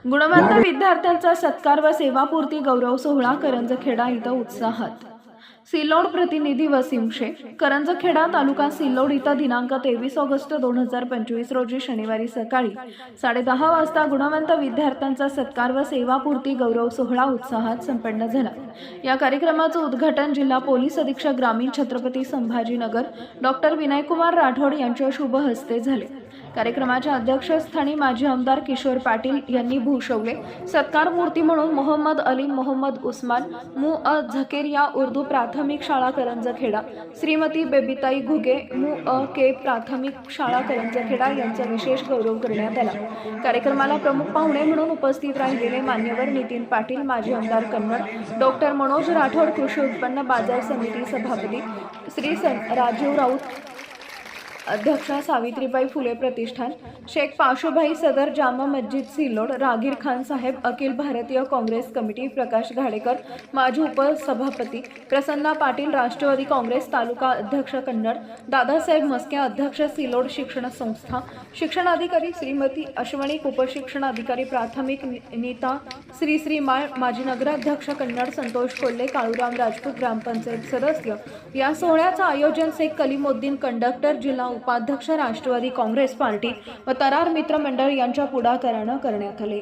गुणवंत विद्यार्थ्यांचा सत्कार व सेवापूर्ती गौरव सोहळा करंजखेडा इथं उत्साहात। सिल्लोड प्रतिनिधी वसीम शेख। करंजखेडा तालुका सिल्लोड इथं दिनांक 23 ऑगस्ट 2025 रोजी शनिवारी सकाळी 10:30 वाजता गुणवंत विद्यार्थ्यांचा सत्कार व सेवापूर्ती गौरव सोहळा उत्साहात संपन्न झाला। या कार्यक्रमाचं उद्घाटन जिल्हा पोलीस अधीक्षक ग्रामीण छत्रपती संभाजीनगर डॉक्टर विनयकुमार राठोड यांच्या शुभ हस्ते झाले। कार्यक्रमाच्या अध्यक्षस्थानी माजी आमदार किशोर पाटील यांनी भूषवले। सत्कार मूर्ती म्हणून मोहम्मद अली मोहम्मद उस्मान झकेरिया उर्दू प्राथमिक शाळा करंजखेडा, श्रीमती बेबीताई घुगे के प्राथमिक शाळा करंजखेडा यांचा विशेष गौरव करण्यात आला। कार्यक्रमाला प्रमुख पाहुणे म्हणून उपस्थित राहिलेले मान्यवर नितीन पाटील माजी आमदार कन्नड, डॉक्टर मनोज राठोड कृषी उत्पन्न बाजार समिती सभापती, श्री राजीव राऊत अध्यक्षा सावित्रीबाई फुले प्रतिष्ठान, शेख पाशुभाई सदर जामा मस्जिद सिल्लोड, रागीर खान साहेब अखिल भारतीय काँग्रेस कमिटी, प्रकाश घाडेकर माजी उपसभापती, प्रसन्ना पाटील राष्ट्रवादी काँग्रेस तालुका अध्यक्ष कन्नड, दादासाहेब मस्के अध्यक्ष सिल्लोड शिक्षण संस्था, शिक्षणाधिकारी श्रीमती अश्वनी, उपशिक्षणाधिकारी प्राथमिक नीता श्री माळ, माजी नगराध्यक्ष कन्नड संतोष कोल्हे, काळूराम राजपूत ग्रामपंचायत सदस्य। या सोहळ्याचं आयोजन शेख कलीमुद्दीन कंडक्टर जिल्हा उपाध्यक्ष राष्ट्रवादी काँग्रेस पार्टी व तरार मित्र मंडळ यांच्या पुढाकाराने करण्यात आले।